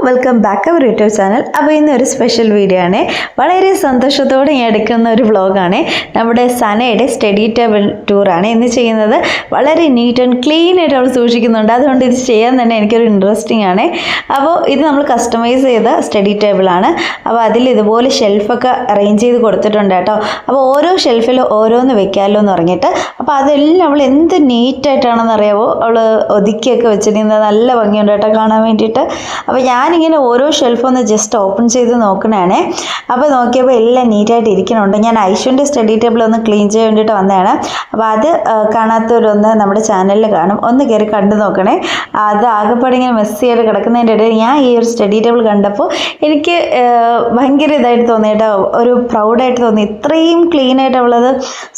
Welcome back our YouTube channel. അപ്പോൾ ഇന്നൊരു special video ആണ്. വളരെ സന്തോഷത്തോടെ ഞാൻ എടുക്കുന്ന ഒരു വ്ളോഗാണ്. നമ്മുടെ സനയുടെ സ്റ്റഡി ടേബിൾ ടൂറാണ് ഇന്ന് ചെയ്യുന്നത്. വളരെ നീറ്റ് ആൻഡ് ക്ലീൻ ആയിട്ട് അവൾ സൂക്ഷിക്കുന്നുണ്ട്. അതുകൊണ്ട് ഇത് ചെയ്യാൻ തന്നെ എനിക്കൊരു ഇൻട്രസ്റ്റിംഗ് ആണ്. അപ്പോൾ ഇത് നമ്മൾ കസ്റ്റമൈസ് ചെയ്ത സ്റ്റഡി ടേബിളാണ്. അപ്പോൾ അതിൽ ഇതുപോലെ ഷെൽഫൊക്കെ അറേഞ്ച് ചെയ്ത് കൊടുത്തിട്ടുണ്ട് കേട്ടോ. അപ്പോൾ ഓരോ ഷെൽഫിൽ ഓരോന്ന് വെക്കാമല്ലോ എന്ന് പറഞ്ഞിട്ട് അപ്പോൾ അതെല്ലാം അവൾ എന്ത് നീറ്റായിട്ടാണെന്ന് അറിയാമോ അവൾ ഒതുക്കിയൊക്കെ വെച്ചിരിക്കുന്നത്. നല്ല ഭംഗിയുണ്ട് കേട്ടോ കാണാൻ വേണ്ടിയിട്ട്. അപ്പോൾ ഞാനിങ്ങനെ ഓരോ ഷെൽഫൊന്ന് ജസ്റ്റ് ഓപ്പൺ ചെയ്ത് നോക്കണേ. അപ്പോൾ നോക്കിയപ്പോൾ എല്ലാം നീറ്റായിട്ട് ഇരിക്കണുണ്ട്. ഞാൻ ഐശ്വൻ്റെ സ്റ്റഡി ടേബിൾ ഒന്ന് ക്ലീൻ ചെയ്യാൻ വേണ്ടിയിട്ട് വന്നതാണ്. അപ്പോൾ അത് കാണാത്തവരൊന്ന് നമ്മുടെ ചാനലിൽ കാണും, ഒന്ന് കയറി കണ്ടു നോക്കണേ. അത് ആകെപ്പാടെ ഇങ്ങനെ മെസ്സിയായിട്ട് കിടക്കുന്നതിൻ്റെ ഇടയിൽ ഞാൻ ഈ ഒരു സ്റ്റഡി ടേബിൾ കണ്ടപ്പോൾ എനിക്ക് ഭയങ്കര ഇതായിട്ട് തോന്നി കേട്ടോ, ഒരു പ്രൗഡായിട്ട് തോന്നി. ഇത്രയും ക്ലീനായിട്ട് അവളത്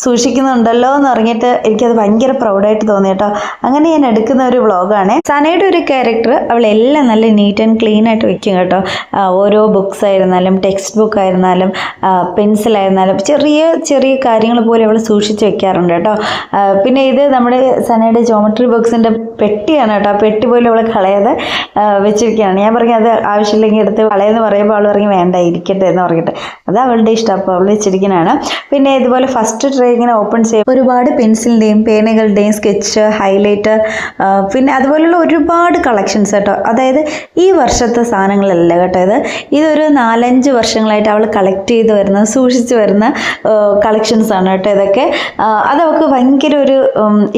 സൂക്ഷിക്കുന്നുണ്ടല്ലോ എന്ന് പറഞ്ഞിട്ട് എനിക്കത് ഭയങ്കര പ്രൗഡായിട്ട് തോന്നി കേട്ടോ. അങ്ങനെ ഞാൻ എടുക്കുന്ന ഒരു വ്ളോഗാണ്. സനയുടെ ഒരു ക്യാരക്ടർ അവളെല്ലാം നല്ല നീറ്റ് ആൻഡ് ക്ലീൻ ആയിട്ട് വെക്കും കേട്ടോ. ഓരോ ബുക്സ് ആയിരുന്നാലും ടെക്സ്റ്റ് ബുക്ക് ആയിരുന്നാലും പെൻസിലായിരുന്നാലും ചെറിയ ചെറിയ കാര്യങ്ങൾ പോലെ അവൾ സൂക്ഷിച്ച് വെക്കാറുണ്ട് കേട്ടോ. പിന്നെ ഇത് നമ്മുടെ സനയുടെ ജോമെട്രി ബോക്സിൻ്റെ പെട്ടിയാണ് കേട്ടോ. ആ പെട്ടി പോലും അവൾ കളയാതെ വെച്ചിരിക്കുകയാണ്. ഞാൻ പറഞ്ഞു അത് ആവശ്യമില്ലെങ്കിൽ എടുത്ത് കളയെന്ന് പറയുമ്പോൾ അവൾ പറഞ്ഞു വേണ്ട ഇരിക്കട്ടെ എന്ന് പറഞ്ഞിട്ട്. അത് അവളുടെ ഇഷ്ടം, അപ്പോൾ അവൾ വെച്ചിരിക്കുന്നതാണ്. പിന്നെ ഇതുപോലെ ഫസ്റ്റ് ട്രേ ഇങ്ങനെ ഓപ്പൺ ചെയ്യും. ഒരുപാട് പെൻസിലിൻ്റെയും പേനകളുടെയും സ്കെച്ച്, ഹൈലൈറ്റർ, പിന്നെ അതുപോലുള്ള ഒരുപാട് കളക്ഷൻസ് കേട്ടോ. അതായത് ഈ വർഷത്തെ സാധനങ്ങളല്ല കേട്ടോ. ഇതൊരു 4-5 വർഷങ്ങളായിട്ട് അവൾ കളക്ട് ചെയ്ത് വരുന്ന, സൂക്ഷിച്ച് വരുന്ന കളക്ഷൻസ് ആണ് കേട്ടോ ഇതൊക്കെ. അതവൾക്ക് ഭയങ്കര ഒരു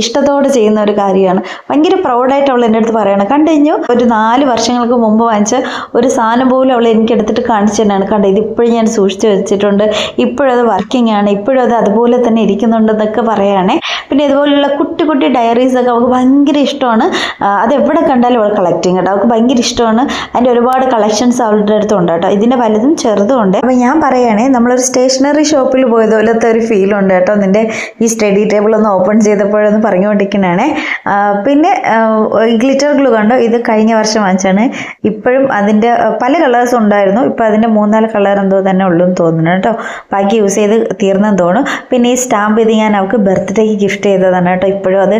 ഇഷ്ടത്തോടെ ചെയ്യുന്ന ഒരു കാര്യമാണ്. ഭയങ്കര പ്രൗഡായിട്ട് അവൾ എൻ്റെ അടുത്ത് പറയണം. കണ്ടു കഴിഞ്ഞു ഒരു 4 വർഷങ്ങൾക്ക് മുമ്പ് വാങ്ങിച്ച ഒരു സാധനം പോലും അവൾ എനിക്ക് എടുത്തിട്ട് കാണിച്ചു തന്നെയാണ്. കണ്ടോ ഇതിപ്പോഴും ഞാൻ സൂക്ഷിച്ച് വെച്ചിട്ടുണ്ട്, ഇപ്പോഴും അത് വർക്കിംഗ് ആണ്, ഇപ്പോഴും അത് അതുപോലെ തന്നെ ഇരിക്കുന്നുണ്ടെന്നൊക്കെ പറയുകയാണേ. പിന്നെ ഇതുപോലുള്ള കുട്ടി കുട്ടി ഡയറീസൊക്കെ അവൾക്ക് ഭയങ്കര ഇഷ്ടമാണ്. അതെവിടെ കണ്ടാലും അവൾ കളക്ട് ചെയ്യും കേട്ടോ. അവൾക്ക് ഭയങ്കര ഇഷ്ടമാണ്. അതിൻ്റെ ഒരുപാട് കളക്ഷൻസ് അവളുടെ അടുത്തുണ്ട് കേട്ടോ. ഇതിൻ്റെ വലുതും ചെറുതും ഉണ്ട്. അപ്പോൾ ഞാൻ പറയുകയാണേ, നമ്മളൊരു സ്റ്റേഷനറി ഷോപ്പിൽ പോയതുപോലത്തെ ഒരു ഫീൽ ഉണ്ട് കേട്ടോ നിൻ്റെ ഈ സ്റ്റഡി ടേബിൾ ഒന്ന് ഓപ്പൺ ചെയ്തപ്പോഴൊന്ന് പറഞ്ഞുകൊണ്ടിരിക്കുന്നതാണ്. പിന്നെ ഗ്ലിറ്റർ ഗ്ലൂ കണ്ടോ, ഇത് കഴിഞ്ഞ വർഷം വാങ്ങിച്ചാണ്. ഇപ്പോഴും അതിൻ്റെ പല കളേഴ്സും ഉണ്ടായിരുന്നു. ഇപ്പോൾ അതിൻ്റെ 3-4 കളർ എന്തോ തന്നെ ഉള്ളൂ എന്ന് തോന്നുന്നു കേട്ടോ. ബാക്കി യൂസ് ചെയ്ത് തീർന്നെന്ന് തോന്നും. പിന്നെ ഈ സ്റ്റാമ്പ് ഇത് ഞാൻ അവൾക്ക് ബർത്ത്ഡേക്ക് ഗിഫ്റ്റ് ചെയ്തതാണ് കേട്ടോ. ഇപ്പോഴും അത്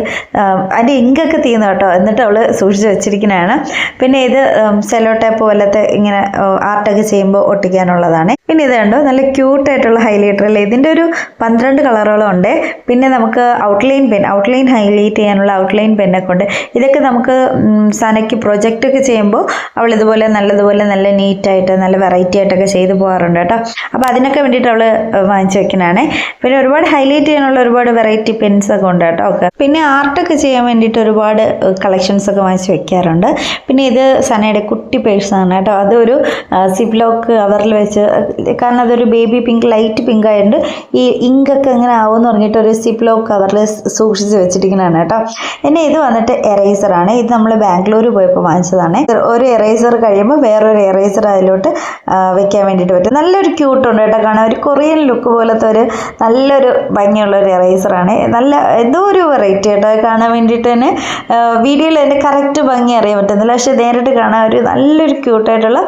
അതിൻ്റെ ഇങ്കൊക്കെ തീർന്നു കേട്ടോ. എന്നിട്ട് അവൾ സൂക്ഷിച്ച് വെച്ചിരിക്കുന്നതാണ്. പിന്നെ ഇത് സെലോ ടേപ്പ് പോലത്തെ ഇങ്ങനെ ആർട്ടൊക്കെ ചെയ്യുമ്പോൾ ഒട്ടിക്കാനുള്ളതാണ്. പിന്നെ ഇത് കണ്ടോ നല്ല ക്യൂട്ടായിട്ടുള്ള ഹൈലൈറ്റർ അല്ലേ. ഇതിൻ്റെ ഒരു 12 കളറുകളും ഉണ്ട്. പിന്നെ നമുക്ക് ഔട്ട്ലൈൻ ഹൈലൈറ്റ് ചെയ്യാനുള്ള ഔട്ട്ലൈൻ പെന്നൊക്കെ ഉണ്ട്. ഇതൊക്കെ നമുക്ക് സനയ്ക്ക് പ്രൊജക്റ്റൊക്കെ ചെയ്യുമ്പോൾ അവൾ ഇതുപോലെ നല്ല നീറ്റായിട്ട് നല്ല വെറൈറ്റി ആയിട്ടൊക്കെ ചെയ്തു പോകാറുണ്ട് കേട്ടോ. അപ്പോൾ അതിനൊക്കെ വേണ്ടിയിട്ട് അവൾ വാങ്ങിച്ചു വെക്കുന്നതാണ്. പിന്നെ ഒരുപാട് ഹൈലൈറ്റ് ചെയ്യാനുള്ള ഒരുപാട് വെറൈറ്റി പെൻസൊക്കെ ഉണ്ട് കേട്ടോ. ഓക്കെ, പിന്നെ ആർട്ടൊക്കെ ചെയ്യാൻ വേണ്ടിയിട്ട് ഒരുപാട് കളക്ഷൻസൊക്കെ വാങ്ങിച്ച് വെക്കാറുണ്ട്. പിന്നെ ഇത് സനയുടെ കുട്ടി പേഴ്സാണ് കേട്ടോ. അതൊരു സിപ്ലോക്ക് കവറിൽ വെച്ച്, കാരണം അതൊരു ബേബി പിങ്ക്, ലൈറ്റ് പിങ്ക് ആയതുകൊണ്ട് ഈ ഇങ്കൊക്കെ എങ്ങനെ ആവുമെന്ന് പറഞ്ഞിട്ട് ഒരു സിപ്ലോക്ക് കവറിൽ സൂക്ഷിച്ച് വെച്ചിരിക്കുന്നതാണ് കേട്ടോ. പിന്നെ ഇത് വന്നിട്ട് എറേസറാണ്. ഇത് നമ്മൾ ബാംഗ്ലൂർ പോയപ്പോൾ വാങ്ങിച്ചതാണ്. ഒരു എറേസർ കഴിയുമ്പോൾ വേറൊരു എറേസർ അതിലോട്ട് വെക്കാൻ വേണ്ടിയിട്ട് പറ്റും. നല്ലൊരു ക്യൂട്ടുണ്ട് കേട്ടോ കാണാൻ. ഒരു കൊറിയൻ ലുക്ക് പോലത്തെ ഒരു നല്ലൊരു ഭംഗിയുള്ള ഒരു എറേസറാണ്. നല്ല എന്തോ ഒരു വെറൈറ്റി കേട്ടോ കാണാൻ വേണ്ടിയിട്ട് തന്നെ. വീഡിയോയിൽ അതിൻ്റെ കറക്റ്റ് ഭംഗി അറിയാൻ പറ്റുന്നില്ല, പക്ഷെ നേരിട്ട് കാണാൻ ഒരു നല്ലൊരു ക്യൂട്ടായിട്ടുള്ള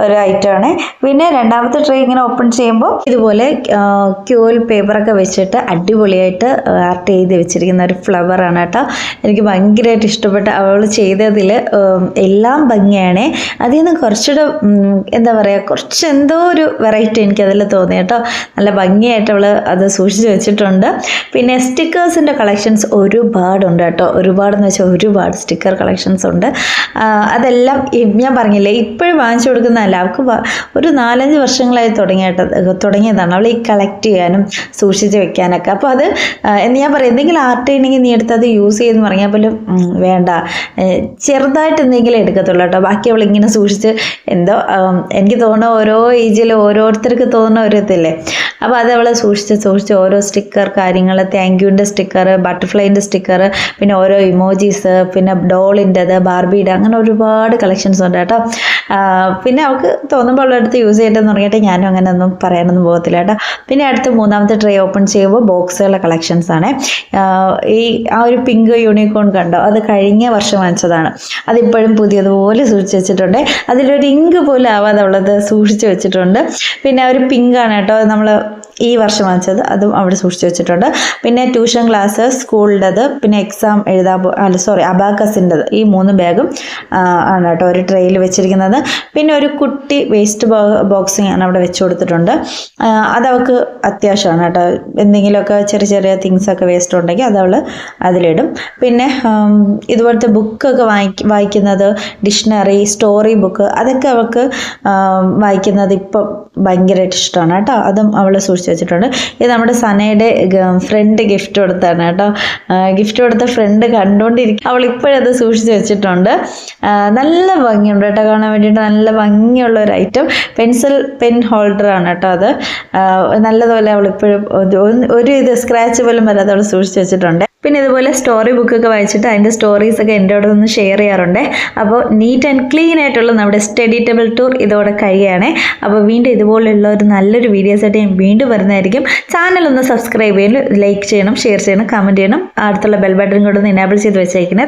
ഒരു ഐറ്റമാണ്. പിന്നെ രണ്ടാമത്തെ ട്രേ ഇങ്ങനെ ഓപ്പൺ ചെയ്യുമ്പോൾ ഇതുപോലെ ക്യൂൽ പേപ്പറൊക്കെ വെച്ചിട്ട് അടിപൊളിയായിട്ട് ആർട്ട് ചെയ്ത് വെച്ചിരിക്കുന്ന ഒരു ഫ്ലവറാണ് കേട്ടോ. എനിക്ക് ഭയങ്കരമായിട്ട് ഇഷ്ടപ്പെട്ട അവൾ ചെയ്തതിൽ എല്ലാം ഭംഗിയാണ്. അതിൽ നിന്ന് കുറച്ചുകൂടെ എന്താ പറയുക, കുറച്ച് എന്തോ ഒരു വെറൈറ്റി എനിക്കതിൽ തോന്നി കേട്ടോ. നല്ല ഭംഗിയായിട്ട് അവൾ അത് സൂക്ഷിച്ച് വെച്ചിട്ടുണ്ട്. പിന്നെ സ്റ്റിക്കേഴ്സിൻ്റെ കളക്ഷൻസ് ഒരുപാടുണ്ട് കേട്ടോ. ഒരുപാടെന്ന് വെച്ചാൽ ഒരുപാട് സ്റ്റിക്കർ കളക്ഷൻസ് ഉണ്ട്. അതെല്ലാം ഞാൻ പറഞ്ഞില്ലേ ഇപ്പോഴും വാങ്ങിച്ചു കൊടുക്കുന്നതല്ല, അവൾക്ക് ഒരു 4-5 വർഷങ്ങളായി തുടങ്ങിയതാണ് അവൾ ഈ കളക്ട് ചെയ്യാനും സൂക്ഷിച്ച് വെക്കാനൊക്കെ. അപ്പോൾ അത് ഞാൻ പറയും എന്തെങ്കിലും ആർട്ട് ചെയ്യണമെങ്കിൽ നീ എടുത്ത് അത് യൂസ് ചെയ്തെന്ന് പറഞ്ഞാൽ പോലും വേണ്ട, ചെറുതായിട്ട് എന്തെങ്കിലും എടുക്കത്തുള്ളൂ കേട്ടോ. ബാക്കി അവൾ ഇങ്ങനെ സൂക്ഷിച്ച് എന്തോ എനിക്ക് തോന്നുന്ന ഓരോ ഏജിൽ ഓരോരുത്തർക്ക് തോന്നുന്ന ഒരു ഇതില്ലേ. അപ്പോൾ അത് അവൾ സൂക്ഷിച്ച് ഓരോ സ്റ്റിക്കർ കാര്യങ്ങൾ, താങ്ക് യുൻ്റെ സ്റ്റിക്കർ, ബട്ടർഫ്ലൈൻ്റെ സ്റ്റിക്കർ, പിന്നെ ഓരോ ഇമോജീസ്, പിന്നെ ഡോളിൻ്റെത്, ബാർബിയുടെ, അങ്ങനെ ഒരുപാട് കളക്ഷൻസ് ഉണ്ട് കേട്ടോ. പിന്നെ അവൾക്ക് തോന്നുമ്പോൾ അവളുടെ അടുത്ത് യൂസ് ചെയ്യട്ടെന്ന് പറഞ്ഞിട്ട് ഞാനും അങ്ങനെ ഒന്നും പറയാനൊന്നും പോകത്തില്ല കേട്ടോ. പിന്നെ അടുത്ത് മൂന്നാമത്തെ ട്രേ ഓപ്പൺ ചെയ്യുമ്പോൾ ബോക്സുകളുടെ കളക്ഷൻസ് ആണ്. ആ ഒരു പിങ്ക് യൂണിക്കോൺ കണ്ടോ, അത് കഴിഞ്ഞ വർഷം വാങ്ങിച്ചതാണ്. അതിപ്പോഴും പുതിയതുപോലെ സൂക്ഷിച്ച് വെച്ചിട്ടുണ്ട്. അതിലൊരു ഇങ്ക് പോലും ആവാതെ ഉള്ളത് സൂക്ഷിച്ച് വെച്ചിട്ടുണ്ട്. പിന്നെ ഒരു പിങ്കാണ് കേട്ടോ, നമ്മൾ ഈ വർഷം വാങ്ങിച്ചത് അതും അവിടെ സൂക്ഷിച്ച് വെച്ചിട്ടുണ്ട്. പിന്നെ ട്യൂഷൻ ക്ലാസ്, സ്കൂളിൻ്റെത്, പിന്നെ എക്സാം അബാക്കസിൻ്റെത്, ഈ 3 ബാഗും ആണ് കേട്ടോ ഒരു ട്രെയിൽ വെച്ചിരിക്കുന്നത്. പിന്നെ ഒരു കുട്ടി വേസ്റ്റ് ബോക്സ് ഞാൻ അവിടെ വെച്ച് കൊടുത്തിട്ടുണ്ട്. അതവൾക്ക് അത്യാവശ്യമാണ് കേട്ടോ. എന്തെങ്കിലുമൊക്കെ ചെറിയ ചെറിയ തിങ്സൊക്കെ വേസ്റ്റ് ഉണ്ടെങ്കിൽ അതവൾ അതിലിടും. പിന്നെ ഇതുപോലത്തെ ബുക്കൊക്കെ വായിക്കുന്നത്, ഡിക്ഷണറി, സ്റ്റോറി ബുക്ക്, അതൊക്കെ അവൾക്ക് വായിക്കുന്നത് ഇപ്പം ഭയങ്കരമായിട്ട് ഇഷ്ടമാണ് കേട്ടോ. അതും അവൾ സൂക്ഷിച്ച് വെച്ചിട്ടുണ്ട്. ഇത് നമ്മുടെ സനയുടെ ഫ്രണ്ട് ഗിഫ്റ്റ് കൊടുത്താണ് കേട്ടോ. ഗിഫ്റ്റ് കൊടുത്ത ഫ്രണ്ട് കണ്ടുകൊണ്ടിരിക്കും. അവൾ ഇപ്പോഴത് സൂക്ഷിച്ച് വെച്ചിട്ടുണ്ട്. നല്ല ഭംഗിയുണ്ട് കേട്ടോ കാണാൻ വേണ്ടിയിട്ട്. നല്ല ഭംഗിയുള്ള ഒരു ഐറ്റം പെൻ ഹോൾഡറാണ് കേട്ടോ അത്. നല്ലതുപോലെ അവൾ ഇപ്പോഴും ഒരു സ്ക്രാച്ച് പോലും വരാതെ അവൾ സൂക്ഷിച്ച് വെച്ചിട്ടുണ്ട്. പിന്നെ ഇതുപോലെ സ്റ്റോറി ബുക്കൊക്കെ വായിച്ചിട്ട് അതിൻ്റെ സ്റ്റോറീസൊക്കെ എൻ്റെ അവിടെ നിന്ന് ഷെയർ ചെയ്യാറുണ്ട്. അപ്പോൾ നീറ്റ് ആൻഡ് ക്ലീൻ ആയിട്ടുള്ള നമ്മുടെ സ്റ്റഡി ടേബിൾ ടൂർ ഇതോടെ കഴിയുകയാണ്. അപ്പോൾ വീണ്ടും ഇതുപോലുള്ള ഒരു നല്ലൊരു വീഡിയോസായിട്ട് ഞാൻ വീണ്ടും വരുന്നതായിരിക്കും. ചാനൽ ഒന്ന് സബ്സ്ക്രൈബ് ചെയ്യണം, ലൈക്ക് ചെയ്യണം, ഷെയർ ചെയ്യണം, കമൻറ്റ് ചെയ്യണം. അടുത്തുള്ള ബെൽ ബട്ടൺ കൂടെ ഒന്ന് എനേബിൾ ചെയ്ത് വെച്ചേക്കണേ.